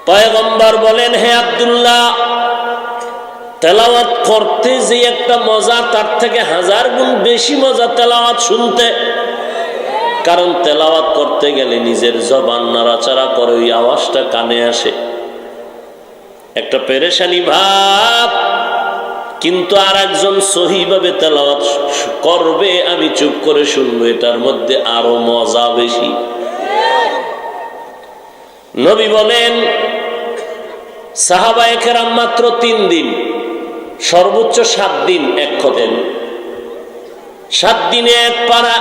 পয়গম্বর বলেন, হে আব্দুল্লাহ, তেলাওয়াত করতে যে একটা মজা, তার থেকে 1000 গুণ বেশি মজা তেলাওয়াত শুনতে। কারণ তেলাওয়াত করতে গেলে নিজের জবান নাড়াচাড়া করে ওই আওয়াজটা কানে আসে, একটা পেরেশানি ভাব। কিন্তু আর একজন সহিভাবে তেলাওয়াত করবে, আমি চুপ করে শুনবো, এটার মধ্যে আরো মজা বেশি। নবী বলেন, সাহাবায়ে কেরাম মাত্র 3 দিন, সর্বোচ্চ 7 দিন এক খতম। 7 দিনে এক পারা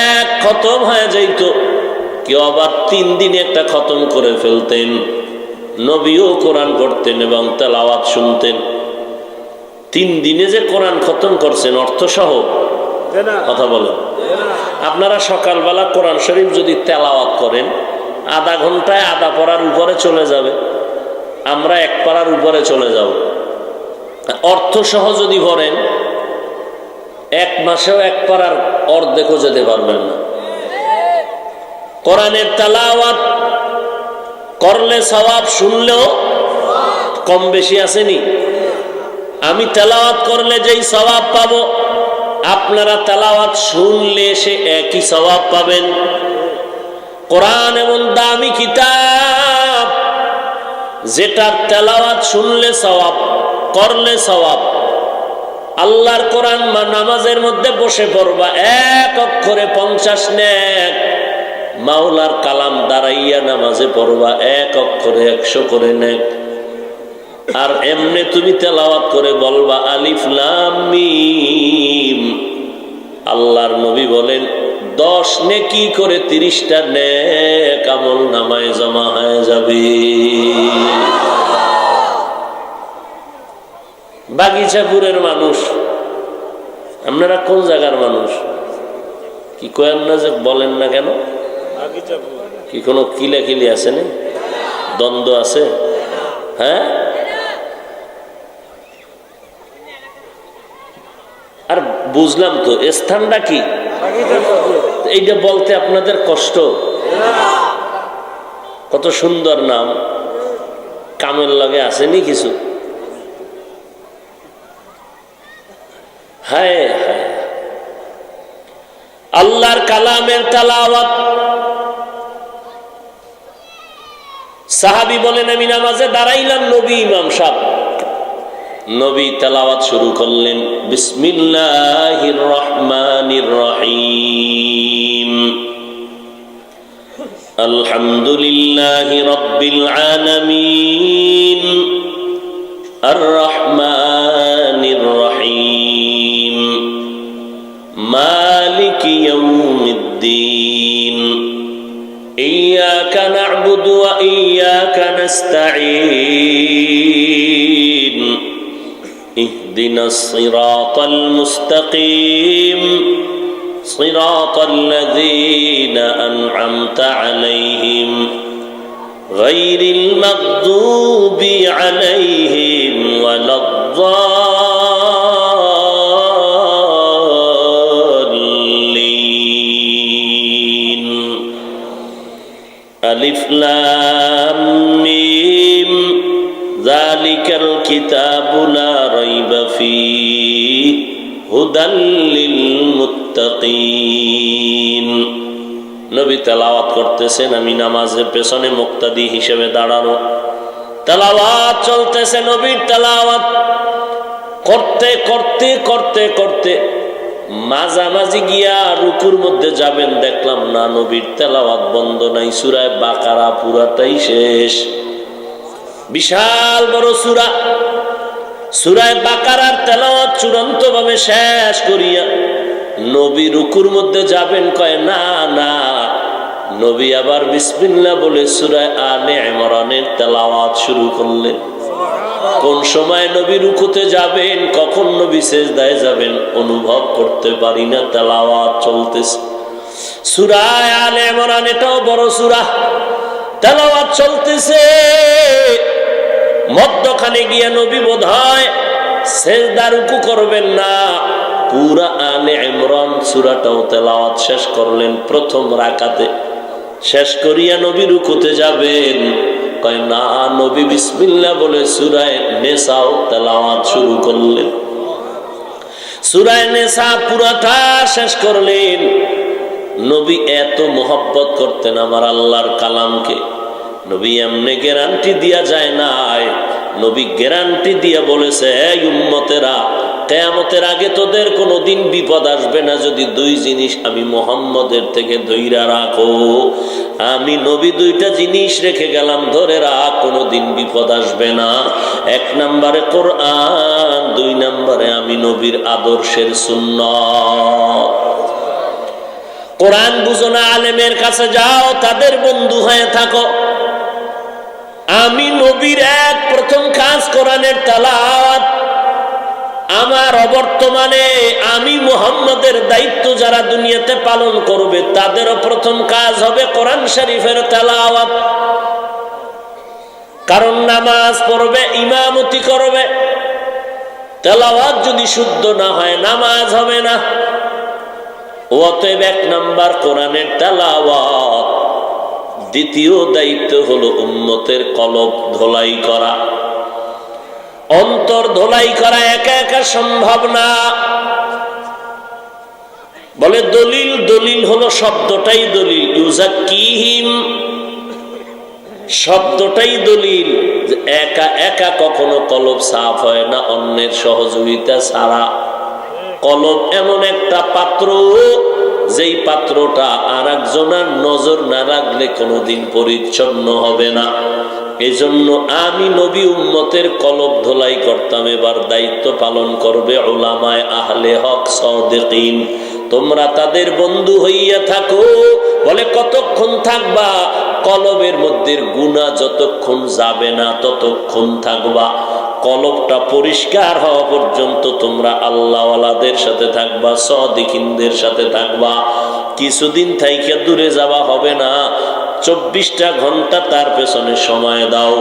এক খতম হয়ে যাইত। কেউ আবার 3 দিনে একটা খতম করে ফেলতেন। নবীও কোরআন পড়তেন এবং তেলাওয়াত শুনতেন। 3 দিনে যে কোরআন খতম করছেন অর্থ সহ, কথা বলেন। আপনারা সকালবেলা কোরআন শরীফ যদি তেলাওয়াত করেন, আধা ঘন্টায় আধা পারার উপরে চলে যাবে। আমরা 1 পারার উপরে চলে যাব। অর্থ সহ যদি পড়েন, 1 মাসেও 1 পারার অর্ধেকও যেতে পারবেন না। কোরআনের তেলাওয়াত করলে সওয়াব, শুনলেও কম বেশি আসেনি। আমি তেলাওয়াত করলে যেই সওয়াব পাবো, আপনারা তেলাওয়াত শুনলে সে একই সওয়াব পাবেন। কোরআন এমন দামি কিতাব, যেটার তেলাওয়াত শুনলে সওয়াব, করলে সওয়াব। আল্লাহর কোরআন নামাজের মধ্যে বসে পড়বা, 1 অক্ষরে 50 নেক। মাওলার কালাম দাঁড়াইয়া নামাজে পড়বা, 1 অক্ষরে 100 করে নেক। আর এমনি তুমি তেলাওয়াত করে বলবা আলিফ লাম মিম। আল্লাহর নবী বলেন, 10 নেকি করে 30টা নেক আমল নামায় জমা হয়ে যাবে। বাগিচাপুরের মানুষ, আপনারা কোন জায়গার মানুষ? কি কয়েন না যে বলেন না কেন? কি কোনো কিলাকিলি আছে না? দ্বন্দ্ব আছে? হ্যাঁ, আর বুঝলাম তো, স্থানটা কি এইটা বলতে আপনাদের কষ্ট? কত সুন্দর নাম, কামের লগে আসেনি কিছু? হায় হায়, আল্লাহর কালামের তেলাওয়াত। সাহাবী বলেন, আমি নামাজে দাঁড়াইলাম, নবী ইমাম সাহেব। নবী তেলাওয়াত শুরু করলেন, বিসমিল্লাহির রহমানির রহিম, আলহামদুলিল্লাহি রাব্বিল আলামিন, আর রহমানির রহিম, মালিকি ইয়াউমিদ্দিন, ইয়্যাকা না'বুদু ওয়া ইয়্যাকা নাস্তাঈন, ইহদিনাস সিরাতাল মুস্তাকিম, সিরাতাল লাযীনা আন'আমতা আলাইহিম, গায়রিল মাগদুবি আলাইহিম ওয়ালাদ-দাল্লিন। আলিফ লাম মিম, যালিকাল কিতাবু লা রাইবা ফীহি, হুদাল লিল মুত্তাকিন। নবী তেলাওয়াত করতেছেন, আমি নামাজের পেছনে মুক্তাদি হিসেবে দাঁড়ানো। তেলাওয়াত চলতেছে, নবীর তেলাওয়াত করতে করতে করতে করতে মাঝামাঝি গিয়া রুকুর মধ্যে যাবেন, দেখলাম না, নবীর তেলাওয়াত বন্ধ নাই। সূরা বাকারা পুরাটাই শেষ, বিশাল বড় সূরা। সূরা বাকারার তেলাওয়াত চূড়ান্ত ভাবে শেষ করিয়া নবী রুকুর মধ্যে যাবেন, কয় না না। নবী আবার বিসমিল্লাহ বলে সূরা আলে ইমরানের তেলাওয়াত শুরু করলেন। কোন সময় নবী রুকুতে যাবেন, কখন নবী সিজদায় যাবেন অনুভব করতে পারি না, তেলাওয়াত চলতেছে। সূরা আলে ইমরান এটাও বড় সূরা, তেলাওয়াত চলতেছে। মধ্যখানে গিয়া নবী বোধহয় সিজদা রুকু করবেন না, পুরা আলে ইমরান সূরাটাও তেলাওয়াত শেষ করলেন। প্রথম রাকাতে শেষ করিয়া নবী রুকুতে যাবেন, কয় না, নবী বিসমিল্লাহ বলে সূরা নিসাও তেলাওয়াত শুরু করলেন। সূরা নিসা পুরাটা শেষ করলেন। নবী এত মোহব্বত করতেন আমার আল্লাহর কালামকে, নবী এমনি গ্যারান্টি দিয়া যায় নাই, নবী গ্যারান্টি দিয়া বলেছে, এই উম্মতেরা, কিয়ামতের আগে তোদের কোনোদিন বিপদ আসবে না যদি দুই জিনিস আমি মুহাম্মদের থেকে ধইরা রাখো। আমি নবী দুইটা জিনিস রেখে গেলাম, ধরে রাখ, কোনোদিন বিপদ আসবে না। এক নম্বরে কোরআন, দুই নম্বরে আমি নবীর আদর্শের সুন্নাত। কোরআন বুঝো না, আলেমের কাছে যাও, তাদের বন্ধু হয়ে থাকো। আমি নবীর এক প্রথম কাজ কোরআনের তেলাওয়াত। আমার অবর্তমানে আমি মুহাম্মদের দায়িত্ব যারা দুনিয়াতে পালন করবে তাদেরও প্রথম কাজ হবে কোরআন শরীফের তেলাওয়াত। কারণ নামাজ পড়বে, ইমামতি করবে, তেলাওয়াত যদি শুদ্ধ না হয় নামাজ হবে না। অতএব এক নাম্বার কোরআনের তেলাওয়াত। দ্বিতীয় দায়িত্ব হলো উম্মতের কলব ধোলাই করা, অন্তর ধোলাই করা। একা একা সম্ভব না। বলে দলিল, দলিল হলো শব্দটাই দলিল, ইউজাক্কিহিম শব্দটাই দলিল। একা একা কখনো কলব সাফ হয় না অন্যের সহযোগিতা ছাড়া। কলব এমন একটা পাত্র, যেই পাত্রটা আর একজনের নজর না রাখলে কোনোদিন পরিচ্ছন্ন হবে না। এজন্য আমি নবী উম্মতের কলব ধোলাই করতাম। এবার দায়িত্ব পালন করবে উলামায়ে আহলে হক সাদিকিন। তোমরা তাদের বন্ধু হইয়া থাকো। বলে কতক্ষণ থাকবা? কলবের মধ্যে গুনাহ যতক্ষণ যাবে না ততক্ষণ থাকবা। কলবটা পরিষ্কার হওয়া পর্যন্ত তোমরা আল্লাহওয়ালাদের সাথে থাকবা, সাদিকিনদের সাথে থাকবা। কিছুদিন থাইকা দূরে যাওয়া হবে না। 24টা ঘন্টা তার পেছনে সময় দাও।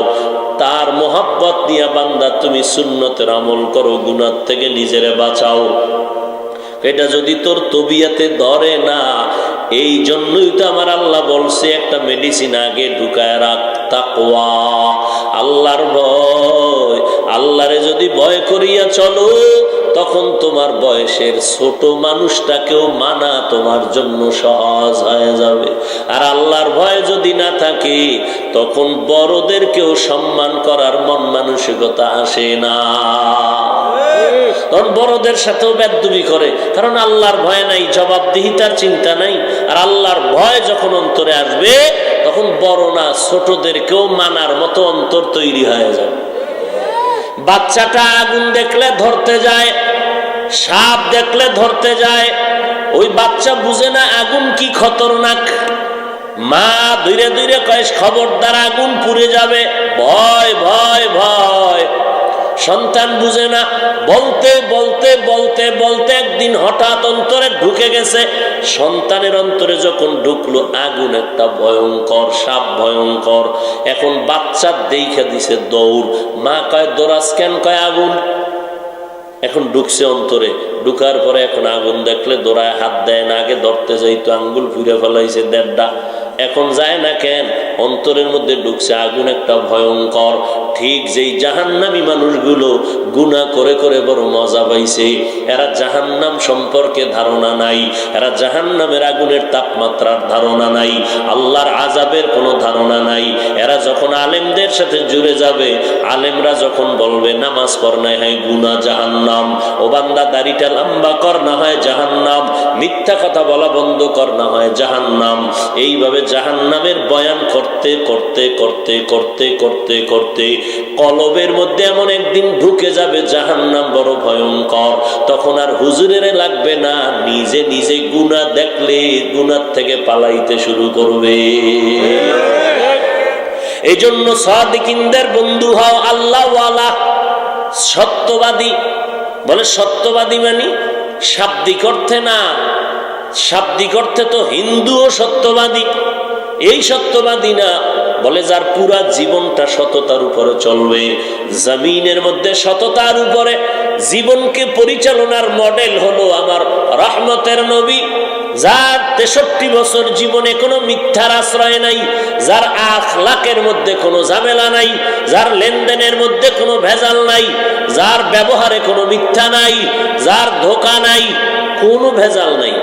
তার মোহাব্বত নিয়ে বান্দা তুমি সুন্নতের আমল করো, গুনাহ থেকে নিজেরে বাঁচাও। এটা যদি তোর তবিয়াতে ধরে না, এই জন্যই তো আমার আল্লাহ বলছে একটা মেডিসিন আগে ঢুকায় রাখ, তাকওয়া, আল্লাহর ভয়। আল্লাহরে যদি ভয় করিয়া চলো, তখন তোমার বয়সের ছোট মানুষটাকেও মানা তোমার জন্য সহজ হয়ে যাবে। আর আল্লাহর ভয় যদি না থাকে, তখন বড়দেরকেও সম্মান করার মন মানসিকতা আসে না। তখন বড়দের সাথেও বেয়াদবি করে, কারণ আল্লাহর ভয় নাই, জবাবদিহিতার চিন্তা নাই। আর আল্লাহর ভয় যখন অন্তরে আসবে, তখন বড় না ছোটদেরকেও মানার মতো অন্তর তৈরি হয়ে যায়। বাচ্চাটা আগুন দেখলে ধরতে যায়, সাপ দেখলে ধরতে যায়। ওই বাচ্চা বুঝে না আগুন কি খতরনাক। মা ধীরে ধীরে কয় খবরদার আগুন পুড়ে যাবে, ভয় ভয় ভয়। সন্তান বুঝে না। বলতে বলতে বলতে বলতে একদিন হঠাৎ অন্তরে ঢুকে গেছে। সন্তানের অন্তরে যখন ঢুকলো আগুন একটা ভয়ঙ্কর, সাপ ভয়ঙ্কর। এখন বাচ্চা দেখে দিছে দৌড়। মা কয় দৌড়াস কেন? কয় আগুন। এখন ঢুকছে অন্তরে, ঢুকার পরে এখন আগুন দেখলে দৌড়ায় হাত দেয় না। আগে ধরতে যাইতো, আঙ্গুল ফিরে ফেলাইছে দেড়টা, এখন যায় না কেন? অন্তরের মধ্যে ঢুকছে আগুন একটা ভয়ঙ্কর। ঠিক যেই জাহান্নামী মানুষগুলো গুনাহ করে করে বড় মজা পাইছে, এরা জাহান্নাম সম্পর্কে ধারণা নাই, এরা জাহান্নামের আগুনের তাপমাত্রার ধারণা নাই, আল্লাহর আযাবের কোনো ধারণা নাই। এরা যখন আলেমদের সাথে জুড়ে যাবে, আলেমরা যখন বলবে নামাজ পড় না হয় গুনাহ, জাহান্নাম, ও বান্দা দাড়িটা লম্বা কর না হয় জাহান্নাম, মিথ্যা কথা বলা বন্ধ কর না হয় জাহান্নাম, এইভাবে জাহান্নামের বয়ান করতে করতে করতে করতে করতে করতে কলবের মধ্যে এমন একদিন ঢুকে যাবে জাহান্নাম বড় ভয়ঙ্কর। তখন আর হুজুরের লাগবে না, নিজে নিজে গুনাহ দেখলে গুনাহ থেকে পালাইতে শুরু করবে। এই জন্য সাদিকিনদের বন্ধু হও, আল্লাহওয়ালা, সত্যবাদী। বলে সত্যবাদী মানে শাব্দিক অর্থে না, শাব্দিক অর্থে তো হিন্দুও সত্যবাদী, এই সত্যবাদী না। বলে যার পুরা জীবনটা সততার উপরে চলবে, জমিনের মধ্যে সততার উপরে জীবনকে পরিচালনার মডেল হলো আমার রহমতের নবী যার 63 বছর জীবনে কোনো মিথ্যার আশ্রয় নাই, যার আখলাকের মধ্যে কোনো ঝামেলা নাই, যার লেনদেনের মধ্যে কোনো ভেজাল নাই, যার ব্যবহারে কোনো মিথ্যা নাই, যার ধোঁকা নাই, কোনো ভেজাল নাই,